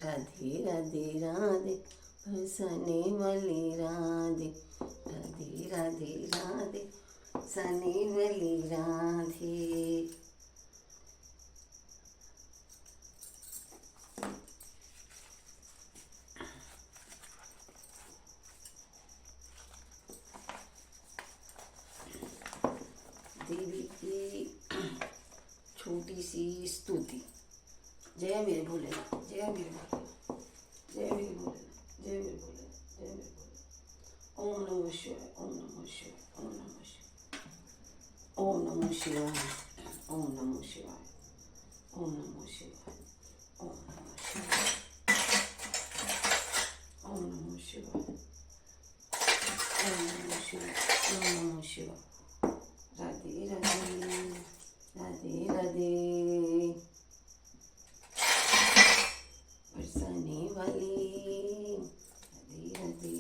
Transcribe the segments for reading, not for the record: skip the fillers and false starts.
राधे राधे राधे सने वाली राधे, राधे राधे राधे सने वाली राधे। देवी की छोटी सी स्तुति। जय मेरे भोलेनाथ, जय मेरे भोलेनाथ, जय मेरे भोलेनाथ, जय मेरे भोलेनाथ, जय मेरे भोलेनाथ। ओम नमः शिवाय, ओम नमः शिवाय, ओम नमः शिवाय, ओम नमः शिवाय, ओम नमः शिवाय, ओम नमः शिवाय, ओम नमः शिवाय, ओम नमः शिवाय, ओम नमः शिवाय, ओम नमः शिवाय। राधे राधे राधे राधे बरसाने वाली राधे राधे।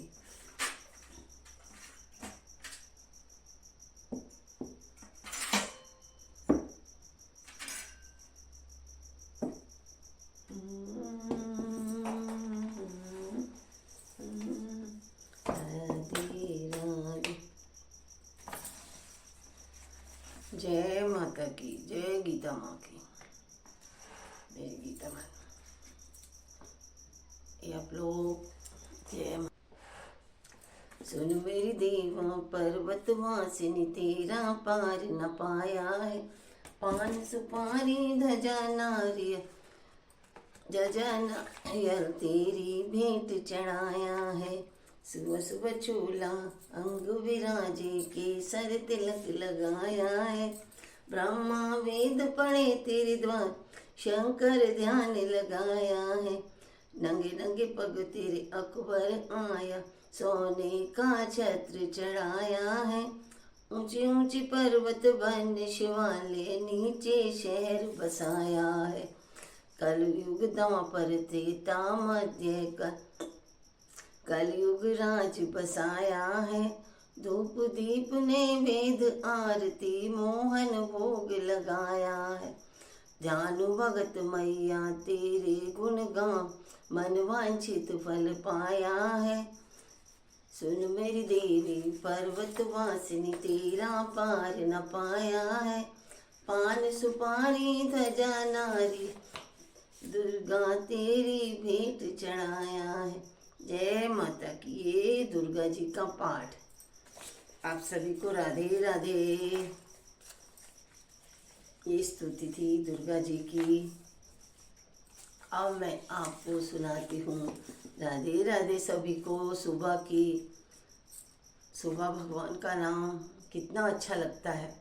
जय माता की, जय गीता माँ की, जय गीता माँ। ये आप लोग जय माँ। सुन मेरी देवा पर्वत वासिनी तेरा पार न पाया है, पान सुपारी धजा नारियल जजा नारियल तेरी भेंट चढ़ाया है। सुबह सुबह चूल्हा अंग विराजे केसर तिलक लगाया है। ब्रह्मा वेद पढ़े तेरे द्वार शंकर ध्यान लगाया है। नंगे नंगे पग तेरे अकबर आया सोने का छत्र चढ़ाया है। ऊंचे ऊंचे पर्वत बन शिवालय नीचे शहर बसाया है। कलयुग दापर त्रेता मध्य का कलयुग राज बसाया है। धूप दीप ने वेद आरती मोहन भोग लगाया है। ध्यानु भगत मैया तेरे गुण गाम मन वांछित फल पाया है। सुन मेरी देवी पर्वत वासिनी तेरा पार न पाया है। पान सुपारी धजा नारी दुर्गा तेरी भेंट चढ़ाया है। जय माता की। ये दुर्गा जी का पाठ। आप सभी को राधे राधे। ये स्तुति थी दुर्गा जी की। अब मैं आपको सुनाती हूँ राधे राधे सभी को। सुबह की सुबह भगवान का नाम कितना अच्छा लगता है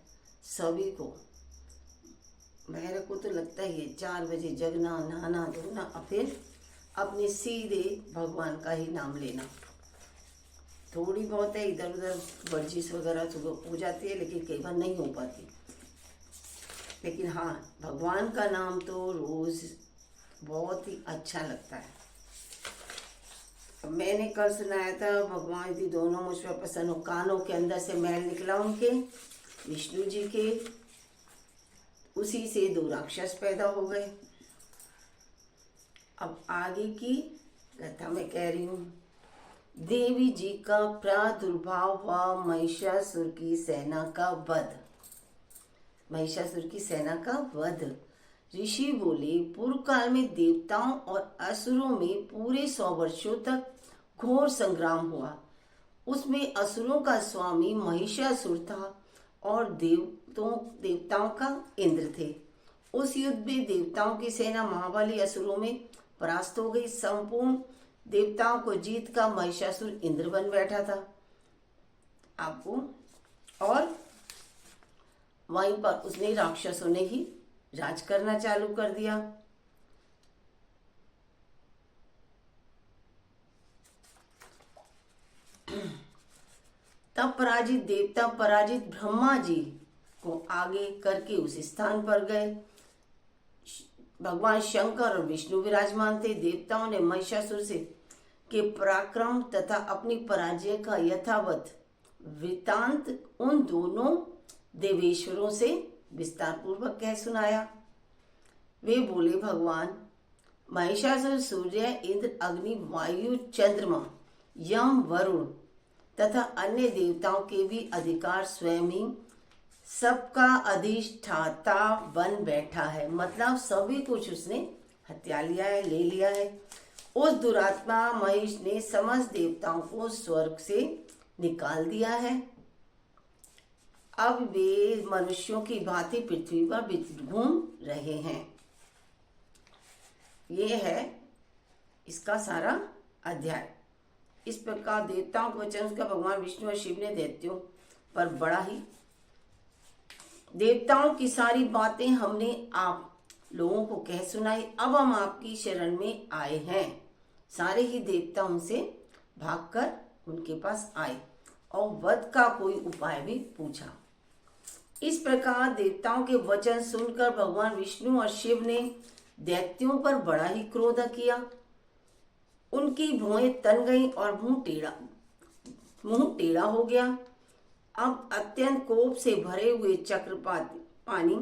सभी को। मेरे को तो लगता ही है 4 बजे जगना, नहाना धोना और फिर अपने सीधे भगवान का ही नाम लेना। थोड़ी बहुत है इधर उधर वर्जिश वगैरह सुबह हो जाती है, लेकिन कई बार नहीं हो पाती। लेकिन हाँ, भगवान का नाम तो रोज बहुत ही अच्छा लगता है। मैंने कल सुनाया था भगवान जी दोनों मुझ पर प्रसन्न हो। कानों के अंदर से मैल निकला उनके, विष्णु जी के, उसी से 2 राक्षस पैदा हो गए। अब आगे की कथा मैं कह रही हूँ। देवी जी का प्रादुर्भाव हुआ, महिषासुर की सेना का वध। महिषासुर की सेना का वध। ऋषि बोले पूर्व काल में देवताओं और असुरों में पूरे 100 वर्षों तक घोर संग्राम हुआ। उसमें असुरों का स्वामी महिषासुर था और देवताओं का इंद्र थे। उस युद्ध में देवताओं की सेना महाबली असुरों में परास्त हो गई। संपूर्ण देवताओं को जीत का महिषासुर इंद्र बन बैठा था आपको। और वहीं पर उसने राक्षसों ने ही राज करना चालू कर दिया। तब पराजित देवता पराजित ब्रह्मा जी को आगे करके उस स्थान पर गए। भगवान शंकर और विष्णु विराजमान थे। देवताओं ने महिषासुर से के पराक्रम तथा अपनी पराजय का यथावत वृतांत उन दोनों देवेश्वरों से विस्तार पूर्वक कह सुनाया। वे बोले भगवान महिषासुर सूर्य, इंद्र, अग्नि, वायु, चंद्रमा, यम, वरुण तथा अन्य देवताओं के भी अधिकार स्वयं ही सबका अधिष्ठाता बन बैठा है। मतलब सभी कुछ उसने हत्या लिया है, ले लिया है। उस दुरात्मा महिष ने समस्त देवताओं को स्वर्ग से निकाल दिया है। अब वे मनुष्यों की भांति पृथ्वी पर घूम रहे हैं। ये है इसका सारा अध्याय। इस प्रकार देवताओं को वचन उसका भगवान विष्णु और शिव ने दैत्यों पर बड़ा ही, देवताओं की सारी बातें हमने आप लोगों को कह सुनाई। अब हम आपकी शरण में आए हैं। सारे ही देवता उनसे भागकर उनके पास आए और वध का कोई उपाय भी पूछा। इस प्रकार देवताओं के वचन सुनकर भगवान विष्णु और शिव ने दैत्यों पर बड़ा ही क्रोध किया। उनकी भुएं तन गई और मुंह टेढ़ा हो गया। अब अत्यंत कोप से भरे हुए चक्रपात पानी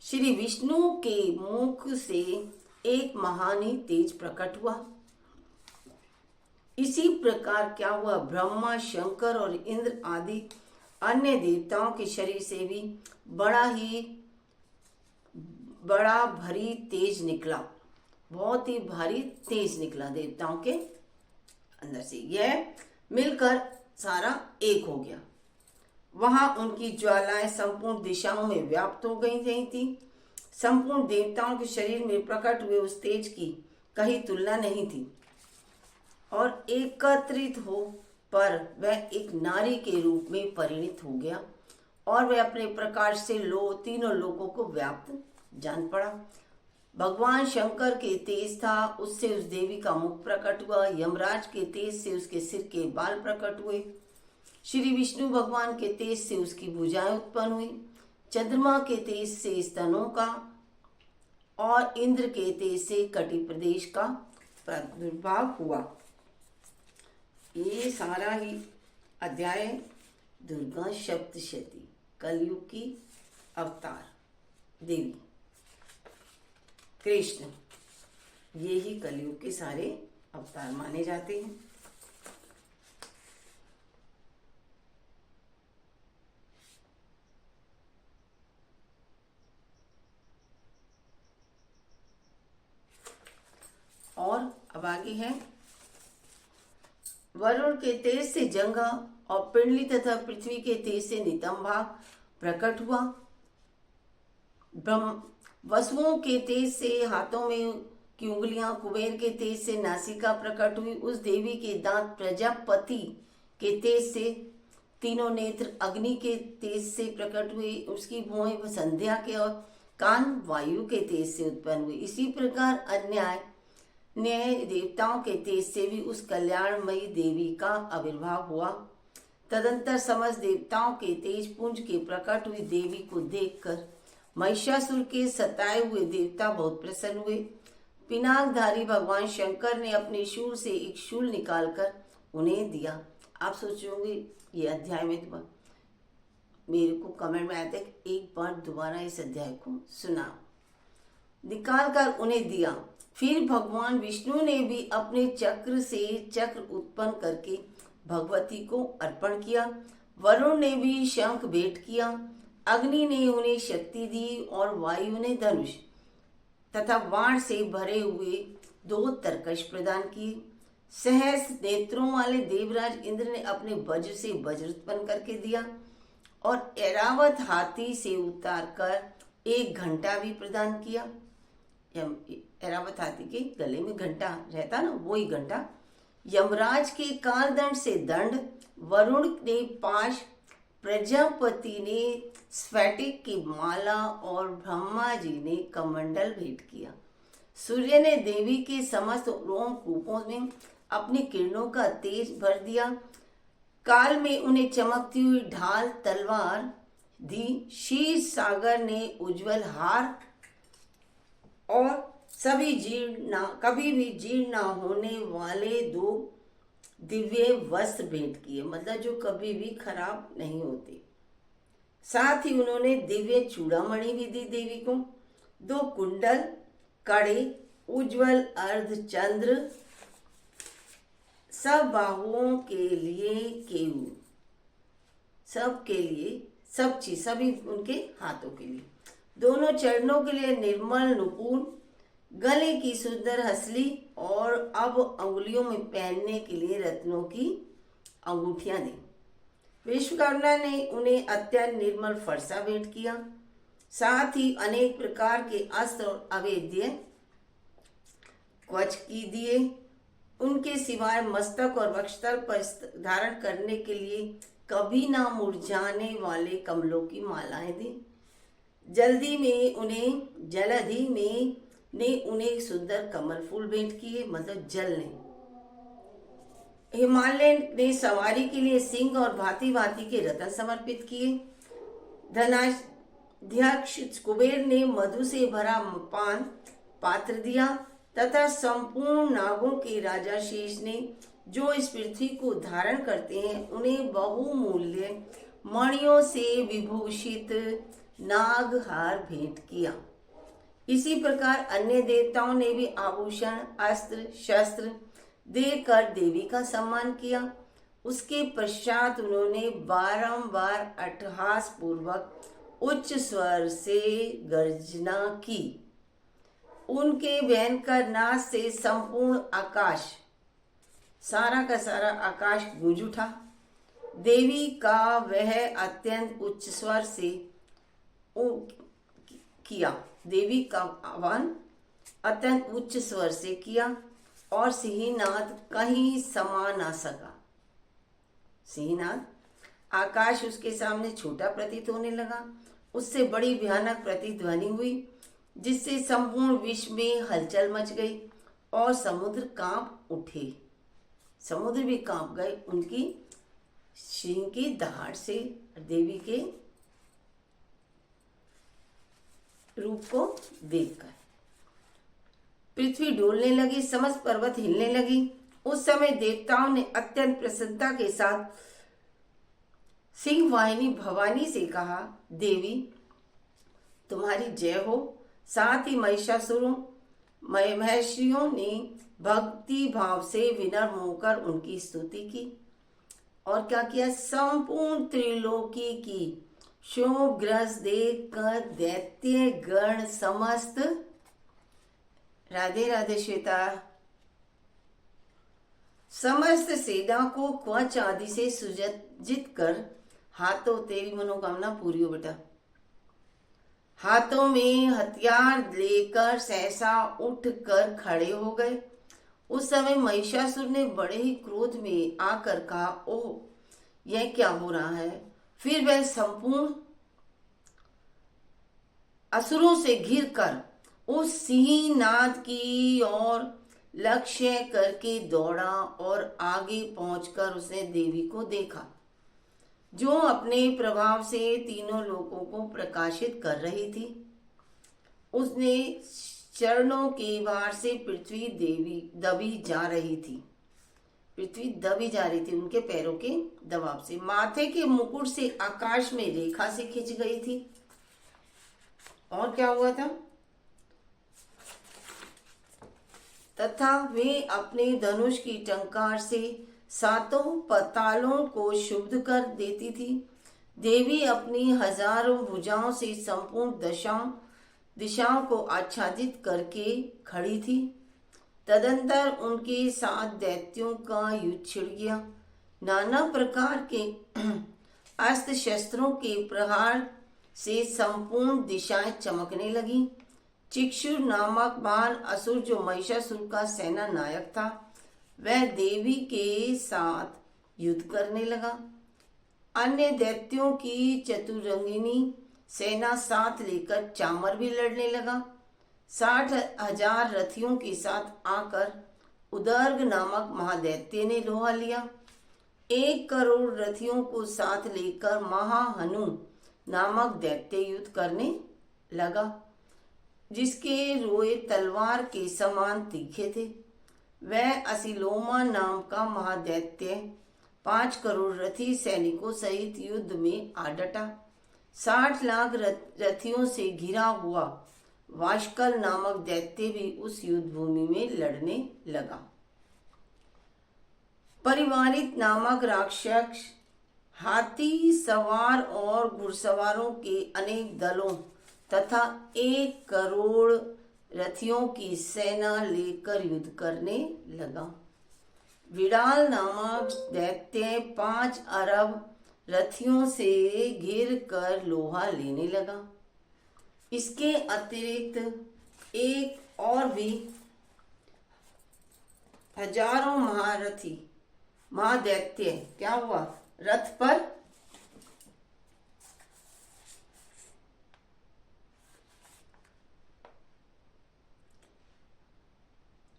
श्री विष्णु के मुख से एक महान ही तेज प्रकट हुआ। इसी प्रकार क्या हुआ, ब्रह्मा, शंकर और इंद्र आदि अन्य देवताओं के शरीर से भी बड़ा भारी तेज निकला। बहुत ही भारी तेज निकला देवताओं के अंदर से। यह मिलकर सारा एक हो गया। वहां उनकी ज्वालाएं संपूर्ण दिशाओं में व्याप्त हो गई थी। संपूर्ण देवताओं के शरीर में प्रकट हुए उस तेज की कहीं तुलना नहीं थी और एकत्रित हो पर वह एक नारी के रूप में परिणित हो गया और वह अपने प्रकाश से तीनों लोगों को व्याप्त जान पड़ा। भगवान शंकर के तेज था, उससे उस देवी का मुख प्रकट हुआ। यमराज के तेज से उसके सिर के बाल प्रकट हुए। श्री विष्णु भगवान के तेज से उसकी भुजाएं उत्पन्न हुई। चंद्रमा के तेज से स्तनों का और इंद्र के तेज से कटि प्रदेश का प्रादुर्भाव हुआ। ये सारा ही अध्याय दुर्गा सप्तशती, कलयुग की अवतार देवी कृष्ण, ये ही कलयुग के सारे अवतार माने जाते हैं। और अब आगे है, वरुण के तेज से जंगा और पिंडली तथा पृथ्वी के तेज से नितंब भाग प्रकट हुआ। वसुओं के तेज से हाथों में की उंगलियां, कुबेर के तेज से नासिका प्रकट हुई। उस देवी के दांत प्रजापति के तेज से तीनों नेत्र अग्नि के तेज से प्रकट हुए। उसकी भुएं संध्या के और कान वायु के तेज से उत्पन्न हुए। इसी प्रकार न्याय देवताओं के तेज से भी उस कल्याणमयी देवी का आविर्भाव हुआ। तदंतर समस्त देवताओं के तेज पुंज के प्रकट हुई देवी को देखकर महिषासुर के सताए हुए देवता बहुत प्रसन्न हुए। पिनाकधारी भगवान शंकर ने अपने शूल से एक शूल निकालकर उन्हें दिया। आप सोचोगे ये अध्याय में दोबारा, मेरे को कमेंट में आया था एक बार दोबारा इस अध्याय को सुनाओ। निकालकर उन्हें दिया। फिर भगवान विष्णु ने भी अपने चक्र से चक्र उत्पन्न करके भगवती को अर्पण किया। वरुण ने भी शंख भेंट किया। अग्नि ने उन्हें शक्ति दी और वायु ने धनुष तथा बाण से भरे हुए 2 तरकश प्रदान किए। सहस्र नेत्रों वाले देवराज इंद्र ने अपने वज्र से वज्र उत्पन्न करके दिया और ऐरावत हाथी से उतार कर एक घंटा भी प्रदान किया। ऐरावत हाथी के गले में घंटा रहता ना, वही घंटा। यमराज के कालदंड से दंड, वरुण ने पाश, प्रजापति ने स्फटिक की माला और ब्रह्मा जी ने कमंडल भेंट किया। सूर्य ने देवी के समस्त रोमकूपों में अपनी किरणों का तेज भर दिया। काल में उन्हें चमकती हुई ढाल तलवार दी। क्षीर सागर ने उज्जवल हार और कभी भी जीर्ण ना होने वाले 2 दिव्य वस्त्र भेंट किए, मतलब जो कभी भी खराब नहीं होते। साथ ही उन्होंने दिव्य चूड़ामणि भी दी देवी को। 2 कुंडल, कड़े उज्जवल अर्धचंद्र, सब बाहुओं के लिए केयू, सब के लिए सब चीज, सभी उनके हाथों के लिए, दोनों चरणों के लिए निर्मल नुपुर, गले की सुंदर हसली और अब अंगुलियों में पहनने के लिए रत्नों की अंगूठियां दी। विश्वकर्मा ने उन्हें अत्यंत निर्मल फरसा भेंट किया, साथ ही अनेक प्रकार के अस्त्र और अवेद्य कवच की दिए। उनके सिवाय मस्तक और वक्षस्थल पर धारण करने के लिए कभी ना मुरझाने वाले कमलों की मालाएं दी। जल्दी में उन्हें सुंदर कमल फूल भेंट किए, मतलब जल ने। हिमालय ने सवारी के लिए सिंह और भांति भांति के रत्न समर्पित किए। धनाध्यक्ष कुबेर ने मधु से भरा पान पात्र दिया तथा संपूर्ण नागों के राजा शेष ने, जो इस पृथ्वी को धारण करते हैं, उन्हें बहुमूल्य मणियों से विभूषित नागहार भेंट किया। इसी प्रकार अन्य देवताओं ने भी आभूषण, अस्त्र शस्त्र देकर देवी का सम्मान किया। उसके पश्चात उन्होंने बारंबार अट्टहास पूर्वक उच्च स्वर से गर्जना की। उनके भयंकर नाद से संपूर्ण आकाश, सारा का सारा आकाश गूंज उठा। देवी का वह अत्यंत उच्च स्वर से किया, देवी का आह्वान अत्यंत उच्च स्वर से किया और सिंहनाद कहीं समा ना सका। सिंहनाद, आकाश उसके सामने छोटा प्रतीत होने लगा। उससे बड़ी भयानक प्रतिध्वनि हुई, जिससे संपूर्ण विश्व में हलचल मच गई और समुद्र कांप उठे। समुद्र भी कांप गए उनकी सिंह की दहाड़ से, देवी के रूप को देखकर। पृथ्वी डोलने लगी, समस्त पर्वत हिलने लगी। उस समय देवताओं ने अत्यंत प्रसन्नता के साथ सिंह वाहिनी भवानी से कहा, देवी तुम्हारी जय हो। साथ ही महर्षियों ने भक्ति भाव से विनम्र होकर उनकी स्तुति की। और क्या किया? संपूर्ण त्रिलोकी की शोभग्रस्त देखकर दैत्य गण समस्त, राधे राधे श्वेता, समस्त सेना को कवच आदि से सुसज्जित कर, हाथों, तेरी मनोकामना पूरी हो बेटा, हाथों में हथियार लेकर सहसा उठ कर खड़े हो गए। उस समय महिषासुर ने बड़े ही क्रोध में आकर कहा, ओह यह क्या हो रहा है। फिर वह संपूर्ण असुरों से घिर कर उस सिंहनाद की ओर लक्ष्य करके दौड़ा और आगे पहुंचकर उसने देवी को देखा, जो अपने प्रभाव से तीनों लोकों को प्रकाशित कर रही थी। उसने चरणों के भार से पृथ्वी दबी जा रही थी, पृथ्वी दबी जा रही थी उनके पैरों के दबाव से। माथे के मुकुट से आकाश में रेखा से खिंच गई थी। और क्या हुआ था? तथा वे अपने धनुष की टंकार से सातों पतालों को शुद्ध कर देती थी। देवी अपनी हजारों भुजाओं से संपूर्ण दिशाओं को आच्छादित करके खड़ी थी। तदंतर उनके साथ दैत्यों का युद्ध छिड़ गया। नाना प्रकार के अस्त्र शस्त्रों के प्रहार से संपूर्ण दिशाएं चमकने लगी। चिक्षुर नामक महान असुर, जो महिषासुर का सेना नायक था, वह देवी के साथ युद्ध करने लगा। अन्य दैत्यों की चतुरंगिनी सेना साथ लेकर चामर भी लड़ने लगा। 60,000 रथियों के साथ आकर उदर्ग नामक महादैत्य ने लोहा लिया। 1 करोड़ रथियों को साथ लेकर महाहनु नामक दैत्य युद्ध करने लगा, जिसके रोए तलवार के समान तीखे थे। वह असिलोमा नाम का महादैत्य 5 करोड़ रथी सैनिकों सहित युद्ध में आ डटा। 60 लाख रथियों से घिरा हुआ वाशकल नामक दैत्य भी उस युद्ध भूमि में लड़ने लगा। परिवारित नामक राक्षस हाथी सवार और घुड़सवारों के अनेक दलों तथा 1 करोड़ रथियों की सेना लेकर युद्ध करने लगा। विडाल नामक दैत्य 5 अरब रथियों से घिर कर लोहा लेने लगा। इसके अतिरिक्त एक और भी हजारों महारथी महादैत्य क्या हुआ, रथ पर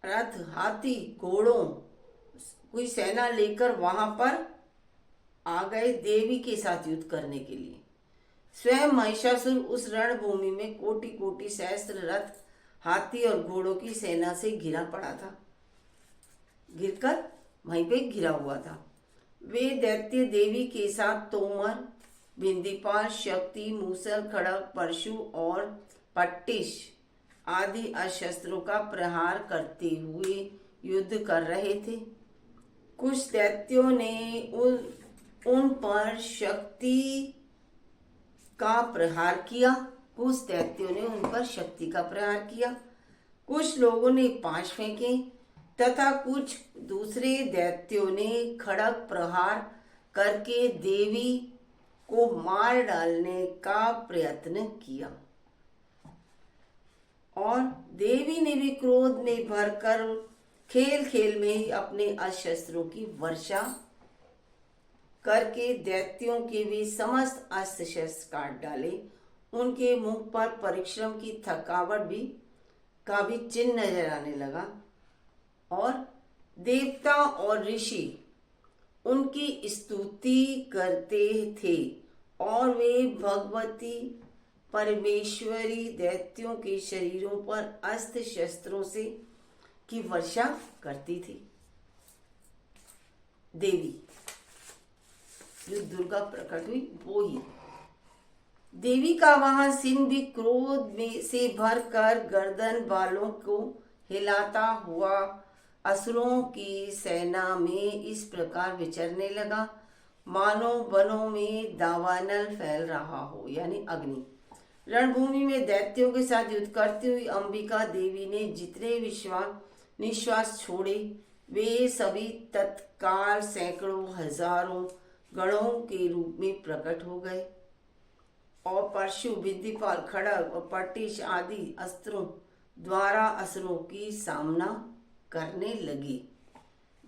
रथ हाथी घोड़ों कोई सेना लेकर वहां पर आ गए देवी के साथ युद्ध करने के लिए। स्वयं महिषासुर उस रणभूमि में कोटि कोटि सहस्त्र रथ हाथी और घोड़ों की सेना से घिरा पड़ा था, घिरकर वहीं पे घिरा हुआ था। वे दैत्य देवी के साथ तोमर, बिंदीपाल, शक्ति, मूसल, खड़ग, परशु और पट्टिश आदि अशस्त्रों का प्रहार करते हुए युद्ध कर रहे थे। कुछ दैत्यों ने उन पर शक्ति का प्रहार किया, कुछ दैत्यों ने उन पर शक्ति का प्रहार किया। कुछ लोगों ने पाश फेंके तथा कुछ दूसरे दैत्यों ने खड़ग प्रहार करके देवी को मार डालने का प्रयत्न किया और देवी ने भी क्रोध में भरकर खेल खेल में ही अपने अशस्त्रों की वर्षा करके दैत्यों के भी समस्त अस्त्र शस्त्र काट डाले। उनके मुख पर परिश्रम की थकावट भी का भी चिन्ह नजर आने लगा और देवता और ऋषि उनकी स्तुति करते थे और वे भगवती परमेश्वरी दैत्यों के शरीरों पर अस्त्र शस्त्रों से की वर्षा करती थी। देवी जो दुर्गा प्रकट हुई वो ही देवी का वहां सिंह भी क्रोध में से भरकर गर्दन बालों को हिलाता हुआ असुरों की सेना में इस प्रकार विचरने लगा मानो वनों में दावानल फैल रहा हो, यानी अग्नि। रणभूमि में दैत्यों के साथ युद्ध करती हुई अंबिका देवी ने जितने निश्वास छोड़े वे सभी तत्काल सैकड़ों हजारों गणों के रूप में प्रकट हो गए और परशु, बिंदीपाल, खड़ग और पट्टिश आदि अस्त्रों द्वारा असुरों की सामना करने लगे।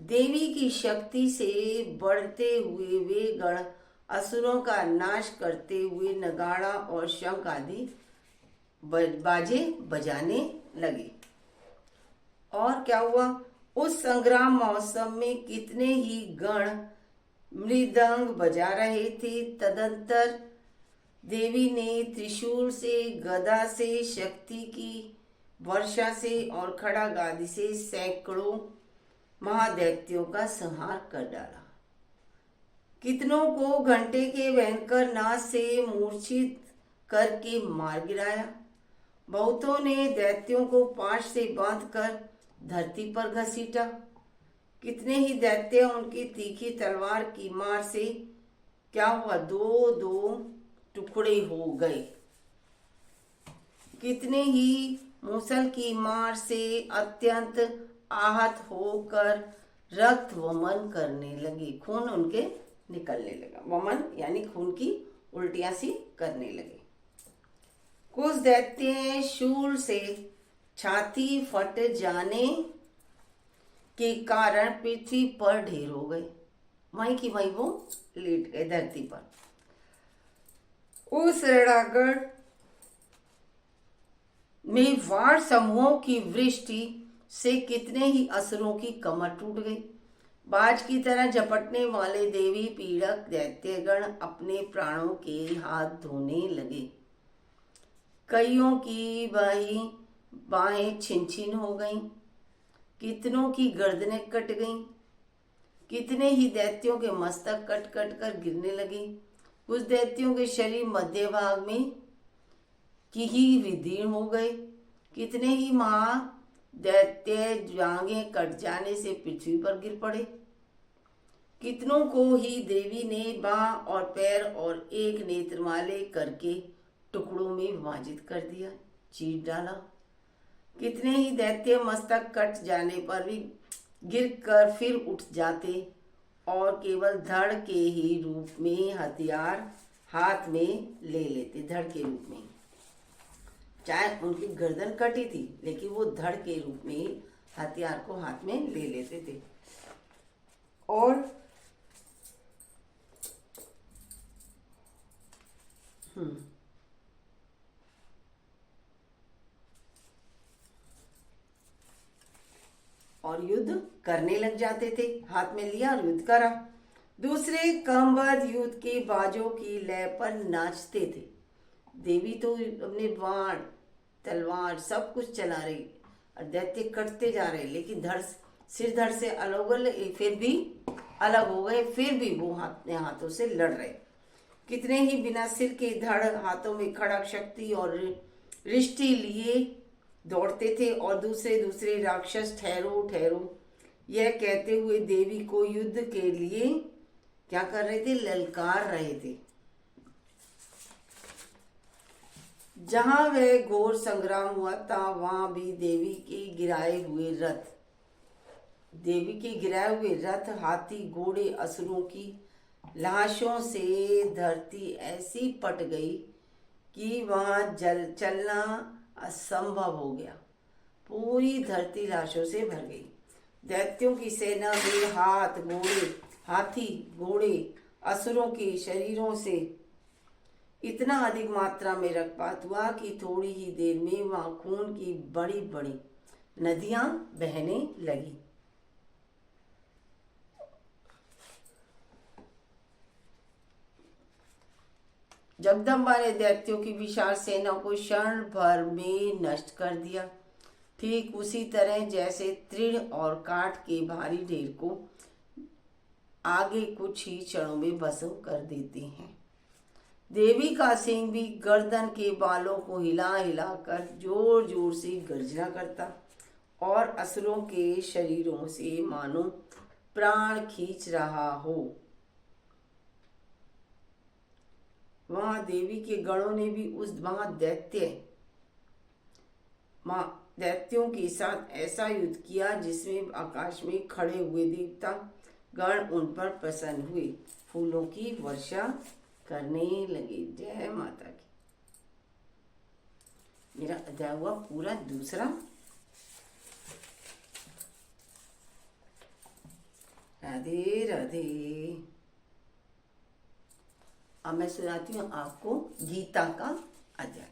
देवी की शक्ति से बढ़ते हुए वे गण असुरों का नाश करते हुए नगाड़ा और शंख आदि बाजे बजाने लगे। और क्या हुआ, उस संग्राम मौसम में कितने ही गण मृदंग बजा रहे थे। तदंतर देवी ने त्रिशूल से, गदा से, शक्ति की वर्षा से और खड़ग आदि से सैकड़ों महादैत्यों का संहार कर डाला। कितनों को घंटे के भयंकर नाद से मूर्छित करके मार गिराया। बहुतों ने दैत्यों को पाश से बांधकर धरती पर घसीटा। कितने ही दैत्य उनकी तीखी तलवार की मार से क्या हुआ, दो दो टुकड़े हो गए। कितने ही मूसल की मार से अत्यंत आहत होकर रक्त वमन करने लगे, खून उनके निकलने लगा। वमन यानी खून की उल्टियां सी करने लगे। कुछ दैत्य शूल से छाती फट जाने के कारण पृथ्वी पर ढेर हो गए, वहीं की वहीं वो लेट गए धरती पर। उस रणांगण में वार समूहों की वृष्टि से कितने ही असुरों की कमर टूट गई। बाज की तरह झपटने वाले देवी पीड़क दैत्यगण अपने प्राणों के हाथ धोने लगे। कईयों की बाहें छिन छिन हो गईं, कितनों की गर्दनें कट गईं, कितने ही दैत्यों के मस्तक कट कट कर गिरने लगे। कुछ दैत्यों के शरीर मध्य भाग में की ही विदीर्ण हो गए कितने ही दैत्य जांघें कट जाने से पृथ्वी पर गिर पड़े। कितनों को ही देवी ने बांह और पैर और एक नेत्र वाले करके टुकड़ों में विभाजित कर दिया, चीर डाला। कितने ही दैत्य मस्तक कट जाने पर भी गिरकर फिर उठ जाते और केवल धड़ के ही रूप में हथियार हाथ में ले लेते। धड़ के रूप में, चाहे उनकी गर्दन कटी थी लेकिन वो धड़ के रूप में ही हथियार को हाथ में ले लेते थे। और युद्ध करने लग जाते थे। हाथ में लिया और युद्ध करा। दूसरे क्रमबद्ध युद्ध के बाजों की लय पर नाचते थे। देवी तो अपने बाण तलवार सब कुछ चला रही और दैत्य कटते जा रहे, लेकिन सिर धड़ से अलग, फिर भी अलग हो गए, फिर भी वो हाथों से लड़ रहे। कितने ही बिना सिर के धड़ हाथों में खड़ग शक्ति और रिष्टि लिए दौड़ते थे और दूसरे राक्षस ठहरो ठहरो यह कहते हुए देवी को युद्ध के लिए क्या कर रहे थे, ललकार रहे थे। जहां वह घोर संग्राम हुआ था वहां भी देवी के गिराए हुए रथ, हाथी घोड़े, असुरों की लाशों से धरती ऐसी पट गई कि वहां चलना असंभव हो गया। पूरी धरती लाशों से भर गई। दैत्यों की सेना में हाथी घोड़े असुरों के शरीरों से इतना अधिक मात्रा में रक्तपात हुआ कि थोड़ी ही देर में वहां खून की बड़ी बड़ी नदियां बहने लगी। जगदम्बा ने दैत्यों की विशाल सेना को क्षण भर में नष्ट कर दिया, ठीक उसी तरह जैसे तृण और काठ के भारी ढेर को आगे कुछ ही क्षणों में भस्म कर देते हैं। देवी का सिंह भी गर्दन के बालों को हिला हिला कर जोर जोर से गर्जना करता और असुरों के शरीरों से मानो प्राण खींच रहा हो। वहां देवी के गणों ने भी दैत्यों के साथ ऐसा युद्ध किया जिसमें आकाश में खड़े हुए देवता गण उन पर प्रसन्न हुए, फूलों की वर्षा करने लगे। जय माता की। मेरा अध्याय हुआ पूरा दूसरा। राधे राधे। अब मैं सुनाती हूँ आपको गीता का अध्याय।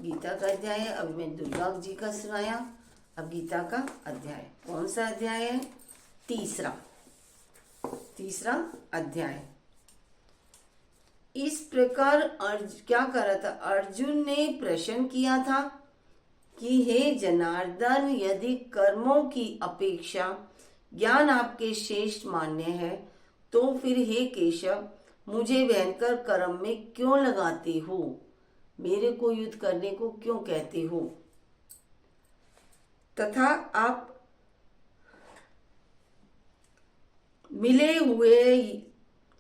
गीता का अध्याय है, अभी मैं दुर्गा जी का सुनाया, अब गीता का अध्याय। कौन सा अध्याय है? तीसरा अध्याय। इस प्रकार क्या करा था? अर्जुन ने प्रश्न किया था कि हे जनार्दन, यदि कर्मों की अपेक्षा ज्ञान आपके श्रेष्ठ मान्य है तो फिर हे केशव, मुझे भयंकर कर्म में क्यों लगाते हो? मेरे को युद्ध करने को क्यों कहते हो? तथा आप मिले हुए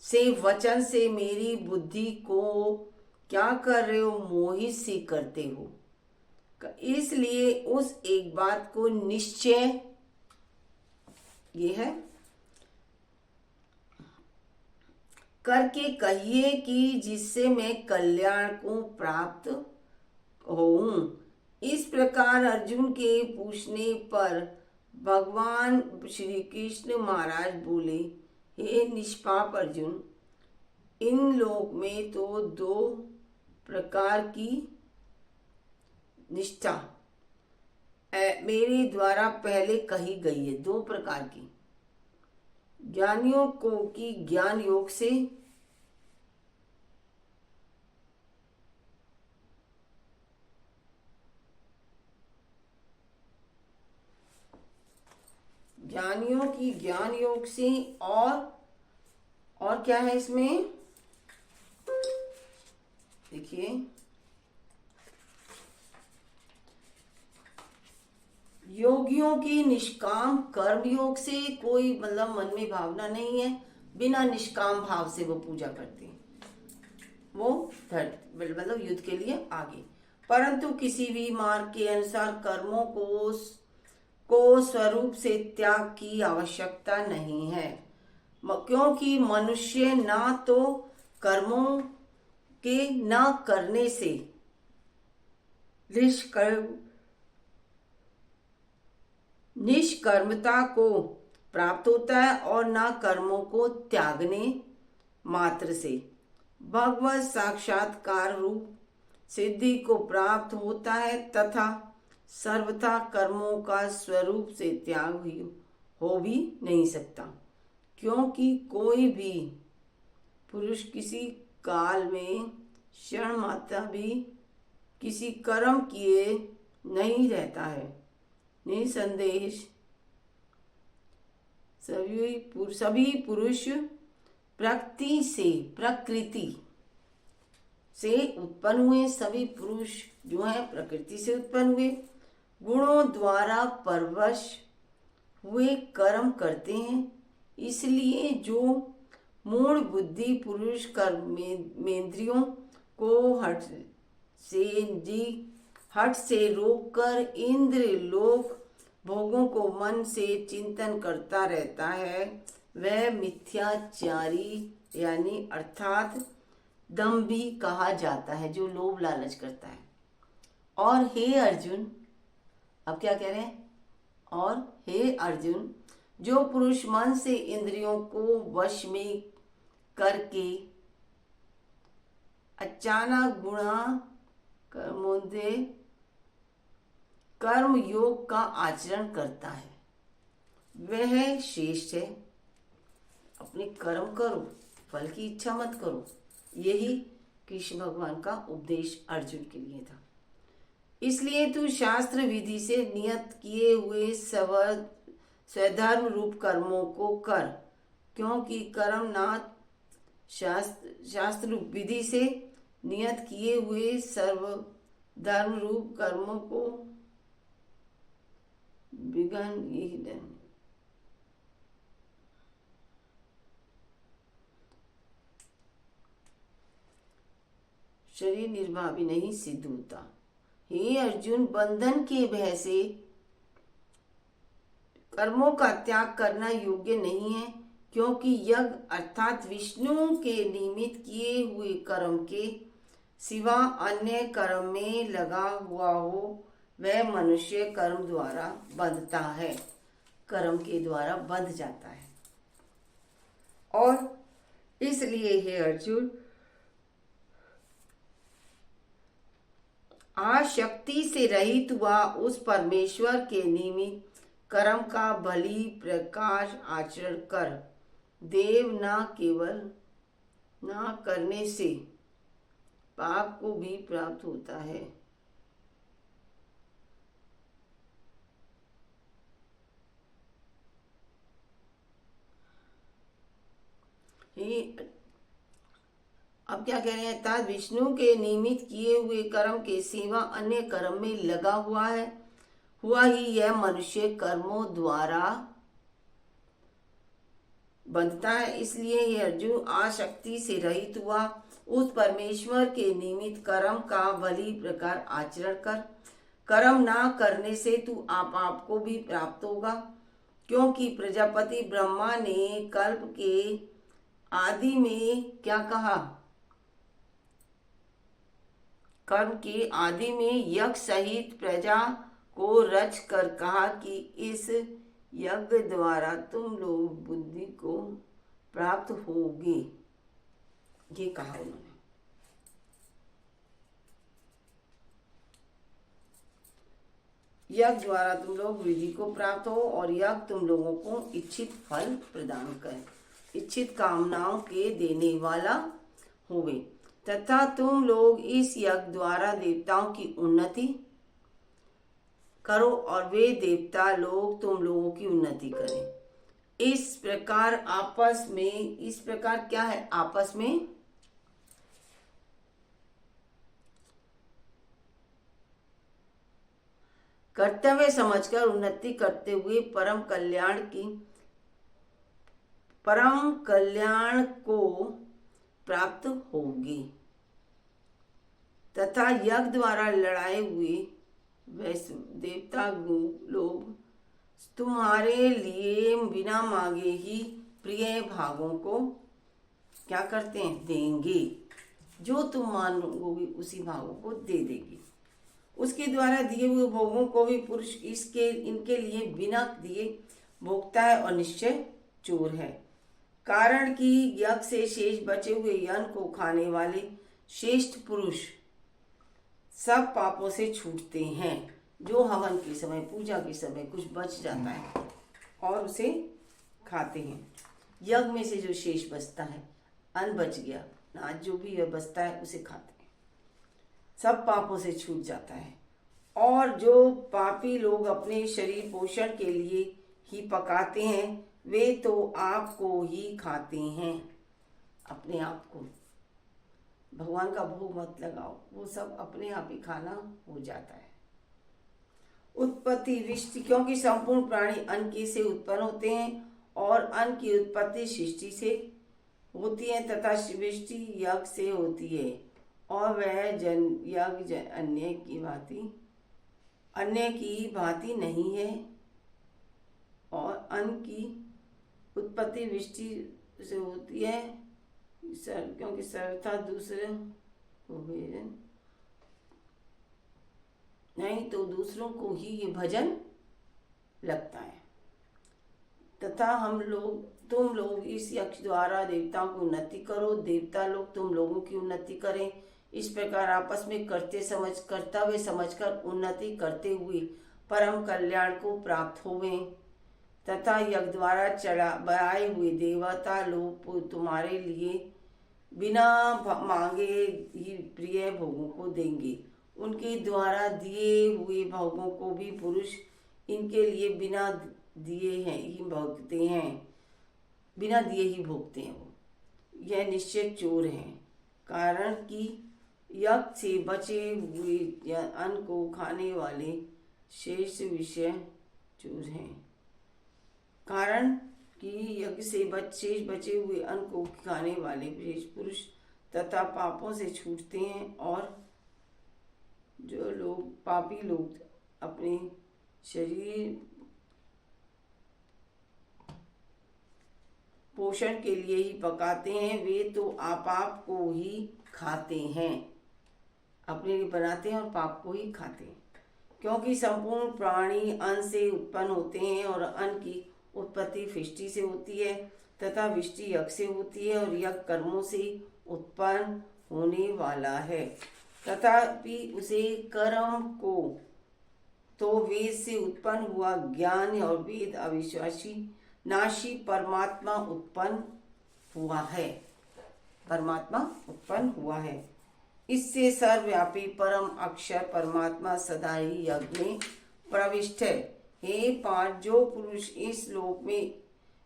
से वचन से मेरी बुद्धि को क्या कर रहे हो? मोहित सी करते हो। इसलिए उस एक बात को निश्चय, ये है, करके कहिए कि जिससे मैं कल्याण को प्राप्त होऊं। इस प्रकार अर्जुन के पूछने पर भगवान श्री कृष्ण महाराज बोले, हे निष्पाप अर्जुन, इन लोक में तो दो प्रकार की निष्ठा मेरे द्वारा पहले कही गई है। दो प्रकार की। ज्ञानियों को की ज्ञान योग से, ज्ञानियों की ज्ञान योग से, और क्या है इसमें? देखिए, योगियों की निष्काम कर्म योग से कोई मतलब मन में भावना नहीं है, बिना निष्काम भाव से वो पूजा करते हैं, वो मतलब युद्ध के लिए आगे। परंतु किसी भी मार्ग के अनुसार कर्मों को स्वरूप से त्याग की आवश्यकता नहीं है, क्योंकि मनुष्य ना तो कर्मों के न करने से निष्कर्मता को प्राप्त होता है और न कर्मों को त्यागने मात्र से भगवत साक्षात्कार रूप सिद्धि को प्राप्त होता है, तथा सर्वथा कर्मों का स्वरूप से त्याग भी हो भी नहीं सकता, क्योंकि कोई भी पुरुष किसी काल में क्षण मात्र भी किसी कर्म किए नहीं रहता है। निसंदेह सभी पुरुष प्रकृति से उत्पन्न हुए, सभी पुरुष जो है प्रकृति से उत्पन्न हुए, गुणों द्वारा परवश हुए कर्म करते हैं। इसलिए जो मूढ़ बुद्धि पुरुष कर्मेंद्रियों को हट से रोककर इंद्र लोक भोगों को मन से चिंतन करता रहता है, वह मिथ्याचारी यानी अर्थात दंभी कहा जाता है, जो लोभ लालच करता है। और हे अर्जुन, अब क्या कह रहे हैं, और हे अर्जुन, जो पुरुष मन से इंद्रियों को वश में करके अचानक गुणा कर्मोदे कर्म योग का आचरण करता है, वह श्रेष्ठ है। अपने कर्म करो, फल की इच्छा मत करो। यही कृष्ण भगवान का उपदेश अर्जुन के लिए था। इसलिए तू शास्त्र विधि से नियत किए हुए स्वधर्म रूप कर्मों को कर, क्योंकि कर्म नाथ शास्त्र विधि से नियत किए हुए सर्व धर्म रूप कर्मों को विघ्न यही शरीर निर्वाह भी नहीं सिद्ध होता। हे अर्जुन, बंधन के भय से कर्मों का त्याग करना योग्य नहीं है, क्योंकि यज्ञ अर्थात विष्णु के निमित्त किए हुए कर्म के सिवा अन्य कर्म में लगा हुआ हो, वह मनुष्य कर्म द्वारा बंधता है, कर्म के द्वारा बंध जाता है। और इसलिए हे अर्जुन, आशक्ति से रहित हुआ उस परमेश्वर के निमित्त कर्म का भली प्रकाश आचरण कर। देव न केवल न करने से पाप को भी प्राप्त होता है। अब क्या कह रहे हैं, अर्थात विष्णु के निमित्त किए हुए कर्म के सिवा अन्य कर्म में लगा हुआ ही यह मनुष्य कर्मों द्वारा बंधता है। इसलिए ये अर्जुन, आसक्ति से रहित हुआ उस परमेश्वर के निमित्त कर्म का भली प्रकार आचरण कर। कर्म ना करने से तू आप को भी प्राप्त होगा, क्योंकि प्रजापति ब्रह्मा ने कल्प के आदि में क्या कहा, कर्म के आदि में यज्ञ सहित प्रजा को रच कर कहा कि इस यज्ञ द्वारा तुम लोग बुद्धि को प्राप्त होगे। ये कहा उन्होंने। यज्ञ द्वारा तुम लोग बुद्धि को प्राप्त हो, और यज्ञ तुम लोगों को इच्छित फल प्रदान करे, इच्छित कामनाओं के देने वाला होवे, तथा तुम लोग इस यज्ञ द्वारा देवताओं की उन्नति करो और वे देवता लोग तुम लोगों की उन्नति करें। इस प्रकार क्या है, आपस में कर्तव्य समझकर उन्नति करते हुए परम कल्याण को प्राप्त होगी। तथा यज्ञ द्वारा लड़ाए हुए वैश्य देवता लोग तुम्हारे लिए बिना मांगे ही प्रिय भागों को क्या करते हैं, देंगे। जो तुम मांगोगे उसी भागों को दे देगी। उसके द्वारा दिए हुए भोगों को भी पुरुष इनके लिए बिना दिए भोगता है और निश्चय चोर है। कारण कि यज्ञ से शेष बचे हुए अन्न को खाने वाले श्रेष्ठ पुरुष सब पापों से छूटते हैं। जो हवन के समय, पूजा के समय कुछ बच जाता है और उसे खाते हैं, यज्ञ में से जो शेष बचता है, अन्न बच गया, अनाज जो भी बचता है उसे खाते हैं, सब पापों से छूट जाता है। और जो पापी लोग अपने शरीर पोषण के लिए ही पकाते हैं, वे तो आपको ही खाते हैं, अपने आप को। भगवान का भोग मत लगाओ, वो सब अपने आप ही खाना हो जाता है। उत्पत्ति विष्टि, क्योंकि संपूर्ण प्राणी अन्न से उत्पन्न होते हैं और अन्न की उत्पत्ति सृष्टि से होती है तथा विष्टि यज्ञ से होती है। और वह यज्ञ अन्य की भांति नहीं है। और अन्न की उत्पत्ति विष्टि से होती है क्योंकि सर्वथा दूसरे नहीं तो दूसरों को ही ये भजन लगता है। तथा तुम लोग इस यज्ञ द्वारा देवताओं की उन्नति करो, देवता लोग तुम लोगों की उन्नति करें। इस प्रकार आपस में कर्तव्य समझकर उन्नति करते हुए परम कल्याण को प्राप्त होवें। तथा यज्ञ द्वारा बढ़ाए हुए देवता लोग तुम्हारे लिए बिना मांगे ही प्रिय भोगों को देंगे। उनके द्वारा दिए हुए भोगों को भी पुरुष इनके लिए बिना दिए ही भोगते हैं, वो। यह निश्चय चोर है। कारण कि यज्ञ से बचे हुए अन्न को खाने वाले शेष विषय चोर हैं। कारण कि यज्ञ से शेष बचे हुए अन्न को खाने वाले शेष पुरुष तथा पापों से छूटते हैं। और जो लोग पापी लोग अपने शरीर पोषण के लिए ही पकाते हैं, वे तो आप को ही खाते हैं, अपने लिए बनाते हैं और पाप को ही खाते हैं। क्योंकि संपूर्ण प्राणी अन्न से उत्पन्न होते हैं और अन्न की उत्पत्ति विष्टि से होती है तथा विष्टि यज्ञ से होती है और यज्ञ कर्मों से उत्पन्न होने वाला है। तथापि उसे कर्म को तो वेद से उत्पन्न हुआ ज्ञान और वेद अविश्वासी नाशी परमात्मा उत्पन्न हुआ है। इससे सर्वव्यापी परम अक्षर परमात्मा सदा ही यज्ञ में प्रविष्ट है। हे पार्थ, जो पुरुष इस लोक में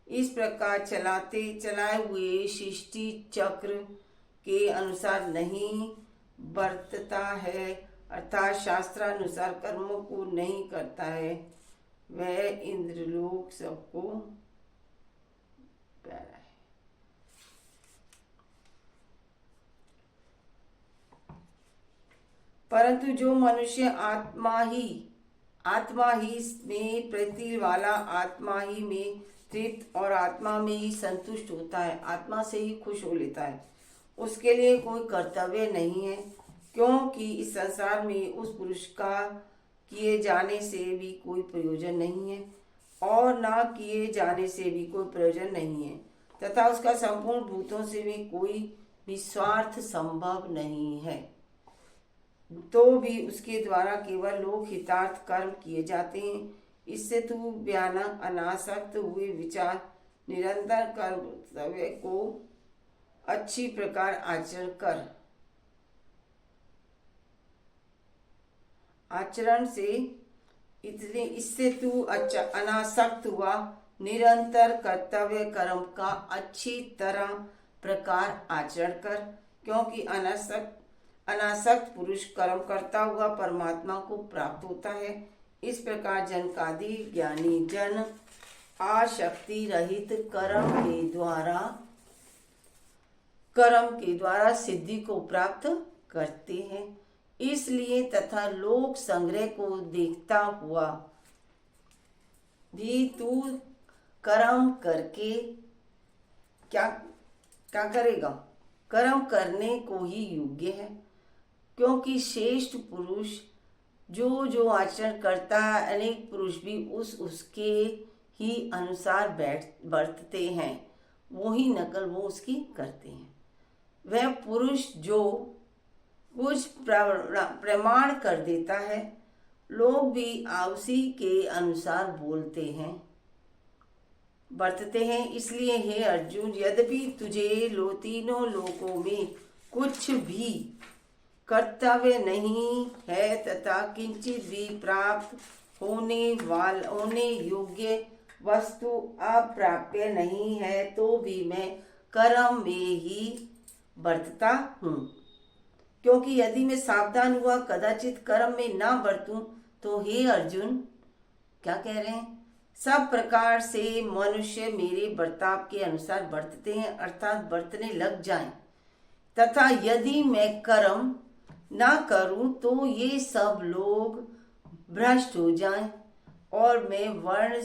इस प्रकार चलाए हुए सृष्टि चक्र के अनुसार नहीं बरतता है, अर्थात शास्त्रानुसार कर्मों को नहीं करता है, वह इंद्रलोक सबको प्यारा है। परंतु जो मनुष्य आत्मा ही में प्रीति वाला, आत्मा ही में तृप्त और आत्मा में ही संतुष्ट होता है, आत्मा से ही खुश हो लेता है, उसके लिए कोई कर्तव्य नहीं है। क्योंकि इस संसार में उस पुरुष का किए जाने से भी कोई प्रयोजन नहीं है और ना किए जाने से भी कोई प्रयोजन नहीं है, तथा उसका संपूर्ण भूतों से भी कोई भी स्वार्थ संभव नहीं है। तो भी उसके द्वारा केवल लोक हितार्थ कर्म किए जाते हैं। इससे तू भयानक अनासक्त हुए विचार निरंतर कर्तव्य को अच्छी प्रकार आचरण से इससे तू अनासक्त हुआ निरंतर कर्तव्य कर्म का अच्छी तरह प्रकार आचरण कर। क्योंकि अनासक्त पुरुष कर्म करता हुआ परमात्मा को प्राप्त होता है। इस प्रकार जनकादि ज्ञानी जन आसक्ति रहित कर्म के द्वारा सिद्धि को प्राप्त करते हैं। इसलिए तथा लोक संग्रह को देखता हुआ भी तू कर्म करके क्या क्या करेगा? कर्म करने को ही योग्य है, क्योंकि श्रेष्ठ पुरुष जो आचरण करता है, अनेक पुरुष भी उसके ही अनुसार बरतते हैं, वही नकल वो उसकी करते हैं। वह पुरुष जो कुछ प्रमाण कर देता है, लोग भी उसी के अनुसार बोलते हैं, बरतते हैं। इसलिए हे अर्जुन, यद्यपि तुझे तीनों लोकों में कुछ भी कर्तव्य नहीं है तथा किंचित भी प्राप्त होने योग्य वस्तु अप्राप्य नहीं है, तो भी मैं कर्म में ही बरतता हूँ। क्योंकि यदि मैं सावधान हुआ कदाचित कर्म में ना बरतूं, तो हे अर्जुन, क्या कह रहे हैं? सब प्रकार से मनुष्य मेरे बर्ताव के अनुसार बरतते हैं, अर्थात बरतने लग जाएं, तथा यदि मैं कर्म ना करूं तो ये सब लोग भ्रष्ट हो जाएं और मैं वर्ण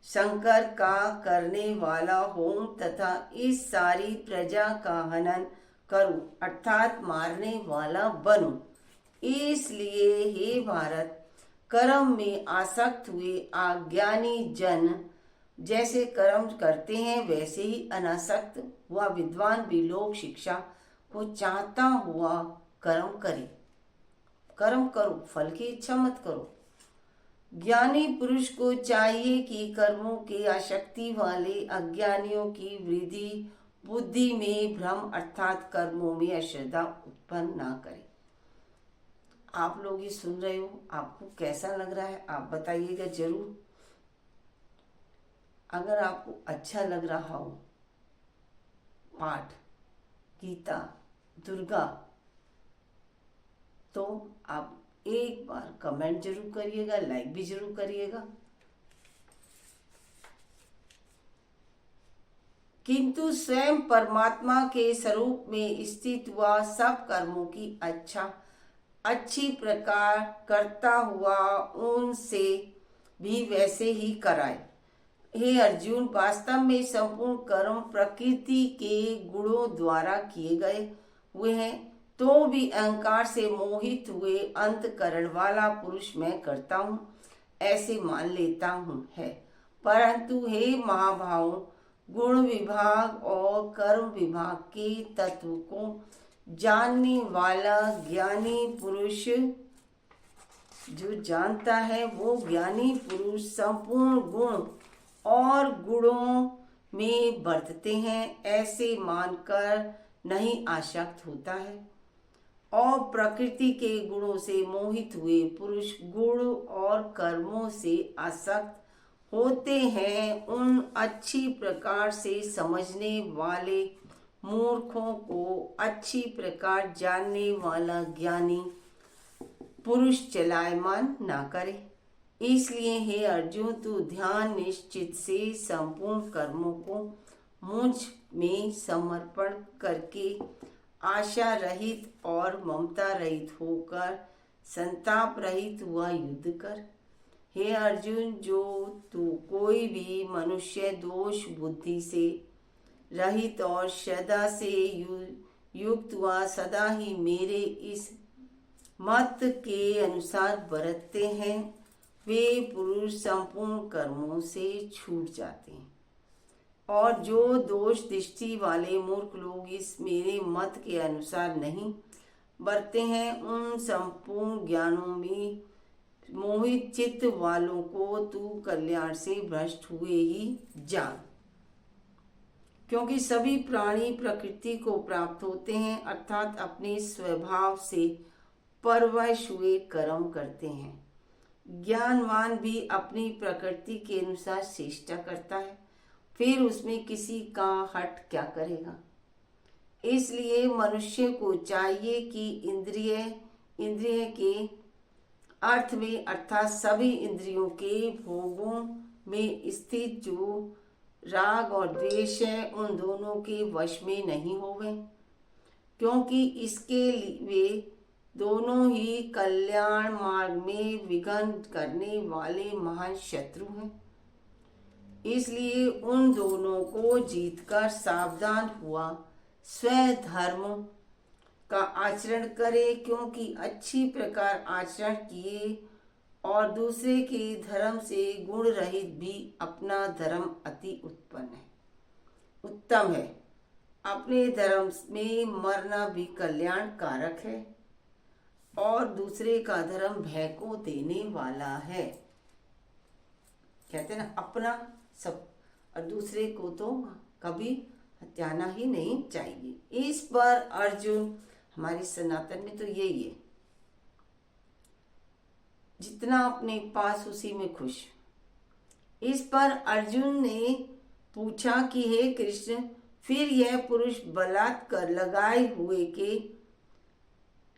संकर का करने वाला हूं तथा इस सारी प्रजा का हनन करूं, अर्थात मारने वाला बनूं। इसलिए हे भारत, कर्म में आसक्त हुए अज्ञानी जन जैसे कर्म करते हैं, वैसे ही अनासक्त हुआ विद्वान भी लोक शिक्षा को चाहता हुआ कर्म करे। कर्म करो, फल की इच्छा मत करो। ज्ञानी पुरुष को चाहिए कि कर्मों के आसक्ति वाले अज्ञानियों की वृद्धि बुद्धि में भ्रम अर्थात कर्मों में अश्रद्धा उत्पन्न ना करे। आप लोग ये सुन रहे हो, आपको कैसा लग रहा है आप बताइएगा जरूर। अगर आपको अच्छा लग रहा हो पाठ गीता दुर्गा, तो आप एक बार कमेंट जरूर करिएगा, लाइक भी जरूर करिएगा। किंतु स्वयं परमात्मा के स्वरूप में स्थित हुआ सब कर्मों की अच्छी प्रकार करता हुआ उनसे भी वैसे ही कराए। हे अर्जुन, वास्तव में संपूर्ण कर्म प्रकृति के गुणों द्वारा किए गए हुए हैं, तो भी अहंकार से मोहित हुए अंतकरण वाला पुरुष मैं करता हूँ ऐसे मान लेता हूँ है। परंतु हे महाभाव, गुण विभाग और कर्म विभाग के तत्व को जानने वाला ज्ञानी पुरुष जो जानता है, वो ज्ञानी पुरुष संपूर्ण गुण और गुणों में बरतते हैं ऐसे मानकर नहीं आसक्त होता है। और प्रकृति के गुणों से मोहित हुए पुरुष गुण और कर्मों से आसक्त होते हैं। उन अच्छी प्रकार से समझने वाले मूर्खों को अच्छी प्रकार जानने वाला ज्ञानी पुरुष चलायमान ना करे। इसलिए हे अर्जुन, तू ध्यान निश्चित से संपूर्ण कर्मों को मुझ में समर्पण करके आशा रहित और ममता रहित होकर संताप रहित हुआ युद्ध कर। हे अर्जुन, जो तू कोई भी मनुष्य दोष बुद्धि से रहित और श्रद्धा से युक्त हुआ सदा ही मेरे इस मत के अनुसार बरतते हैं, वे पुरुष संपूर्ण कर्मों से छूट जाते हैं। और जो दोष दृष्टि वाले मूर्ख लोग इस मेरे मत के अनुसार नहीं बरते हैं, उन संपूर्ण ज्ञानों में मोहित चित्त वालों को तू कल्याण से भ्रष्ट हुए ही जान। क्योंकि सभी प्राणी प्रकृति को प्राप्त होते हैं, अर्थात अपने स्वभाव से परवश हुए कर्म करते हैं। ज्ञानवान भी अपनी प्रकृति के अनुसार चेष्टा करता है, फिर उसमें किसी का हट क्या करेगा। इसलिए मनुष्य को चाहिए कि इंद्रिय के अर्थ में अर्थात सभी इंद्रियों के भोगों में स्थित जो राग और द्वेष है उन दोनों के वश में नहीं होवे, क्योंकि इसके वे दोनों ही कल्याण मार्ग में विघ्न करने वाले महान शत्रु हैं। इसलिए उन दोनों को जीतकर सावधान हुआ स्वधर्म का आचरण करे, क्योंकि अच्छी प्रकार आचरण किए और दूसरे के धर्म से गुण रहित भी अपना धर्म अति उत्तम है। अपने धर्म में मरना भी कल्याण कारक है और दूसरे का धर्म भय को देने वाला है। कहते हैं ना, अपना सब और दूसरे को तो कभी हत्याना ही नहीं चाहिए। इस पर अर्जुन, हमारे सनातन में तो यही है, जितना अपने पास उसी में खुश। इस पर अर्जुन ने पूछा कि हे कृष्ण, फिर यह पुरुष बलात्कार लगाए हुए के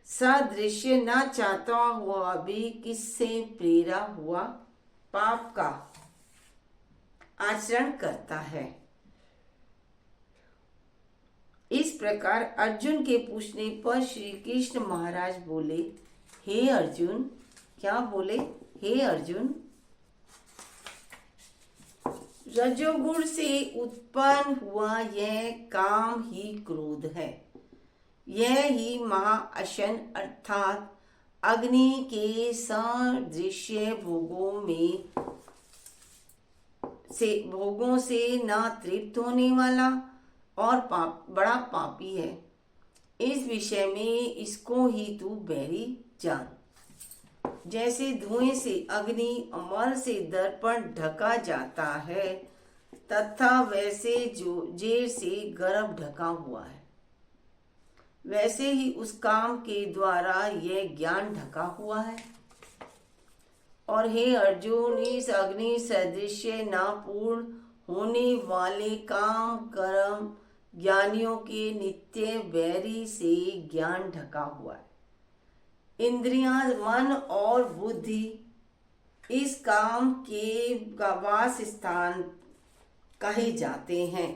सदृश्य न चाहता हुआ भी किससे प्रेरा हुआ पाप का आचरण करता है। इस प्रकार अर्जुन के पूछने पर श्री कृष्ण महाराज बोले, हे अर्जुन, क्या बोले? हे अर्जुन, रजोगुण से उत्पन्न हुआ यह काम ही क्रोध है। यह ही महाअशन अर्थात अग्नि के सदृश्य भोगों से न तृप्त होने वाला और बड़ा पापी है। इस विषय में इसको ही तू बैरी जान। जैसे धुएं से अग्नि और मल से दर्पण ढका जाता है, तथा वैसे जो जेर से गर्भ ढका हुआ है, वैसे ही उस काम के द्वारा यह ज्ञान ढका हुआ है। और हे अर्जुन, इस अग्नि सदृश्य न पूर्ण होने वाले काम कर्म ज्ञानियों के नित्य वैरी से ज्ञान ढका हुआ है। इंद्रियां, मन और बुद्धि इस काम के वास स्थान कहे जाते हैं,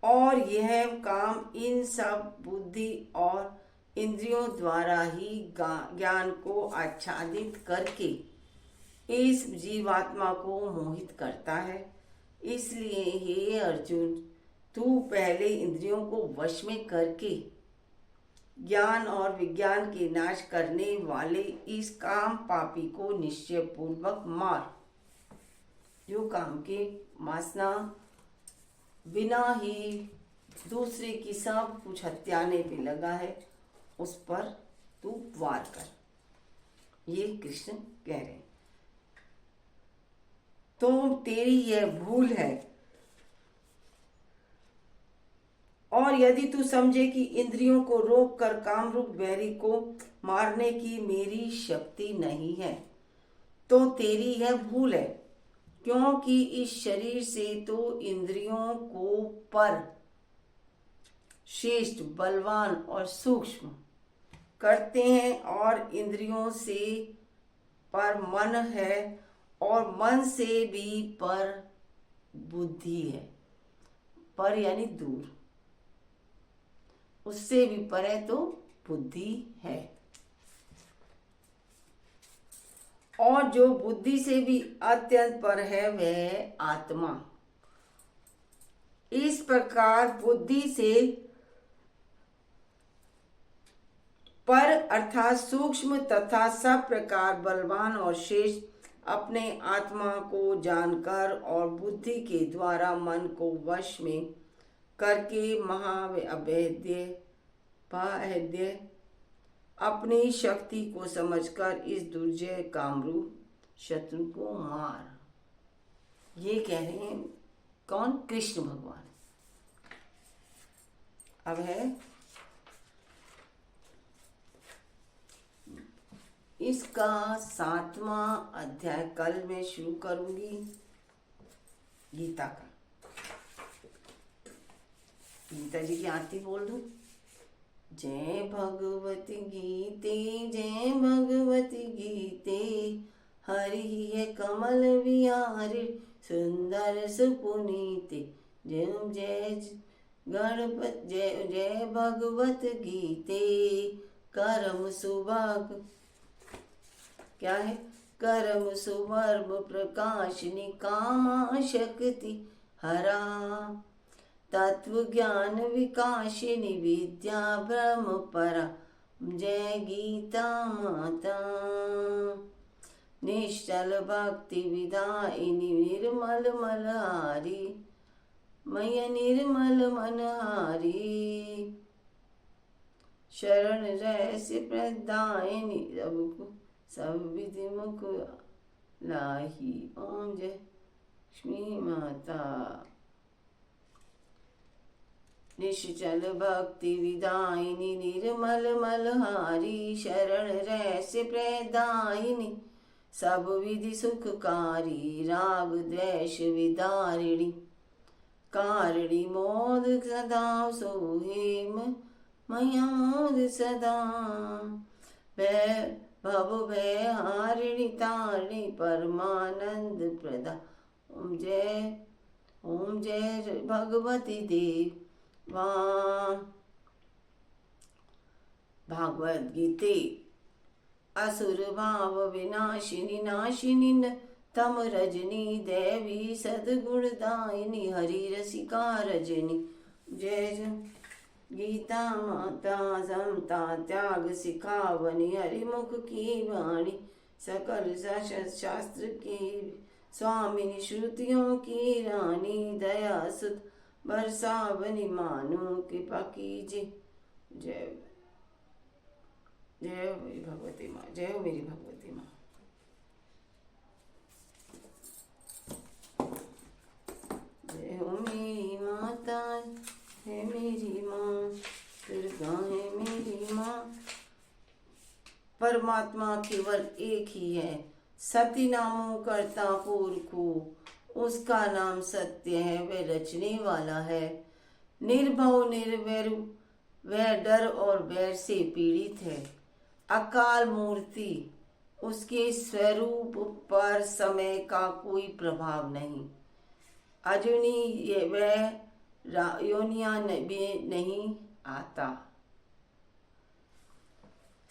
और यह काम इन सब बुद्धि और इंद्रियों द्वारा ही ज्ञान को आच्छादित करके इस जीवात्मा को मोहित करता है। इसलिए हे अर्जुन, तू पहले इंद्रियों को वश में करके ज्ञान और विज्ञान के नाश करने वाले इस काम पापी को निश्चय पूर्वक मार। जो काम के वासना बिना ही दूसरे की सब कुछ हत्याने पे लगा है, उस पर तू वार कर। ये कृष्ण कह रहे हैं। तो तेरी यह भूल है, और यदि तू समझे कि इंद्रियों को रोक कर कामरूप वैरी को मारने की मेरी शक्ति नहीं है, तो तेरी यह भूल है। क्योंकि इस शरीर से तो इंद्रियों को पर श्रेष्ठ, बलवान और सूक्ष्म करते हैं, और इंद्रियों से पर मन है, और मन से भी पर बुद्धि है। पर यानी दूर, उससे भी पर है तो बुद्धि है, और जो बुद्धि से भी अत्यंत पर है वह आत्मा। इस प्रकार बुद्धि से पर अर्थात सूक्ष्म तथा सब प्रकार बलवान और श्रेष्ठ अपने आत्मा को जानकर और बुद्धि के द्वारा मन को वश में करके महाअभेद्य पाहेद्य अपनी शक्ति को समझकर इस दुर्जय कामरूप शत्रु को मार। ये कह रहे हैं कौन? कृष्ण भगवान। अब है इसका 7वां अध्याय, कल मैं शुरू करूंगी गीता का। गीता जी की आरती बोल दूं? जय भगवत गीते, जय भगवत गीते। हरि है कमल विहारी, सुंदर सुपुनीते। जय जय गणपत, जय जय भगवत गीते। करम सुभग, क्या है? करम सुवर्म प्रकाशिनी, कामा शक्ति हरा। तत्व ज्ञान विकाशिनी, विद्या ब्रह्म परा। जय गीता माता। निश्चल भक्ति विदायिनी, निर्मल मलहारी। मैया निर्मल मनहारी। शरण रहस्य प्रदायिनी, सबको सब विधि मुख लाही। ओम जय लक्ष्मी माता। निश्चल भक्ति विदायिनी, निर्मल मलहारी। शरण रहस्य प्रदायिनी, सब विधि सुखकारी। राग द्वेष विदारिणी, कारिणी मोद सदा सोहेम। मैया मोद सदा। भव भय हारिणी तारिणी, परमानंद प्रदा। ओम जय भगवती देवा। भागवत गीते। असुर भाव विनाशिनी, नाशिनी तम रजनी। देवी सद्गुणदायिनी, हरि रसिका रजनी। जय जय गीता माता। समता त्याग सिखावनी, हरिमुख की वाणी। सकल शास्त्र की स्वामिनी, श्रुतियों की रानी। दया सुत बरसावनी, मानो कृपा कीजिए। जय जय हो मेरी भगवती माँ, जय हो मेरी भगवती माँ। जय हो मेरी माता, है मेरी माँ, दुर्गा है मेरी माँ। परमात्मा केवल एक ही है, सती नामों करता पुरखो। उसका नाम सत्य है, वह रचने वाला है। निर्भव निर्वैर, वह डर और बैर से पीड़ित है। अकाल मूर्ति, उसके स्वरूप पर समय का कोई प्रभाव नहीं। अजूनी, वह योनिया भी नहीं आता।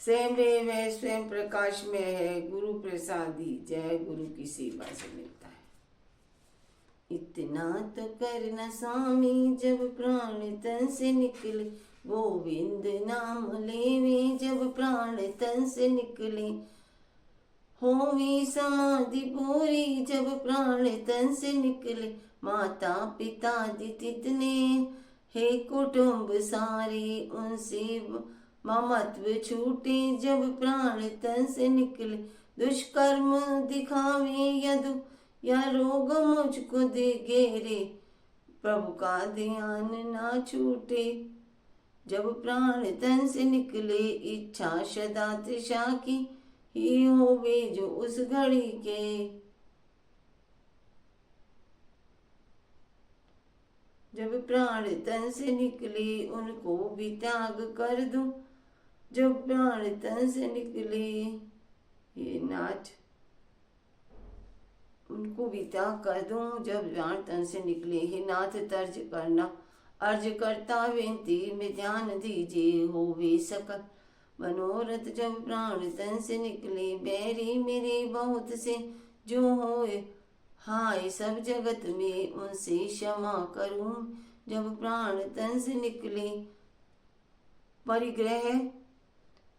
स्वयं वह स्वयं प्रकाश में है। गुरु प्रसादी, जय गुरु की सेवा से मिलता है। इतना तो करना स्वामी, जब प्राण तन से निकले। गोविंद नाम लेवे, जब प्राण तन से निकले। होवी समाधि पूरी, जब प्राण तन से निकले। माता पिता जितने हे कुटुंब सारे, उनसे ममत्व छूटे, जब प्राण तन से निकले। दुष्कर्म दिखावे यदु, या रोग मुझको दे घेरे। प्रभु का ध्यान ना छूटे, जब प्राण तन से निकले। इच्छा सदा तृषा की, ही होवे जो उस घड़ी के। जब प्राण तन से निकले, उनको भी त्याग कर दूं। जब प्राण तन से निकले, ये नाच, उनको भी त्याग कर दूं। जब प्राण तन से निकले, हे नाथ तर्ज करना। अर्ज करता विनती में ध्यान दीजिए, होवे सकल मनोरथ। जब प्राण तन से निकले, बैरी मेरे बहुत से जो होए। हाय सब जगत में उनसे क्षमा करूं। जब प्राण तन से निकले, परिग्रह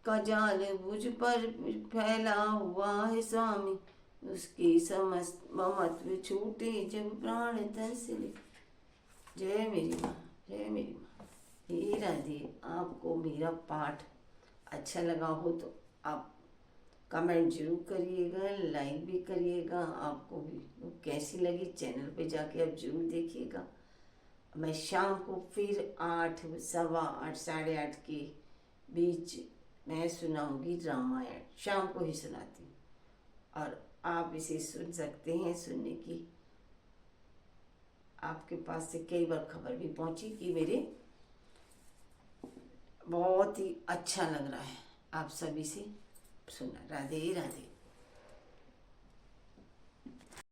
का जाल मुझ पर फैला हुआ है स्वामी। उसके समस्त ममत्व छूटे, जब प्राण तन से निकले। जय मेरी माँ, जय मेरी माँ। हे राधे, आपको मेरा पाठ अच्छा लगा हो तो आप कमेंट जरूर करिएगा, लाइक भी करिएगा। आपको भी कैसी लगी चैनल पे जाके आप जरूर देखिएगा। मैं शाम को फिर 8, 8:15, 8:30 के बीच मैं सुनाऊंगी रामायण। शाम को ही सुनाती हूँ और आप इसे सुन सकते हैं। सुनने की आपके पास से कई बार खबर भी पहुंची कि मेरे बहुत ही अच्छा लग रहा है आप सभी से सुना। राधे राधे।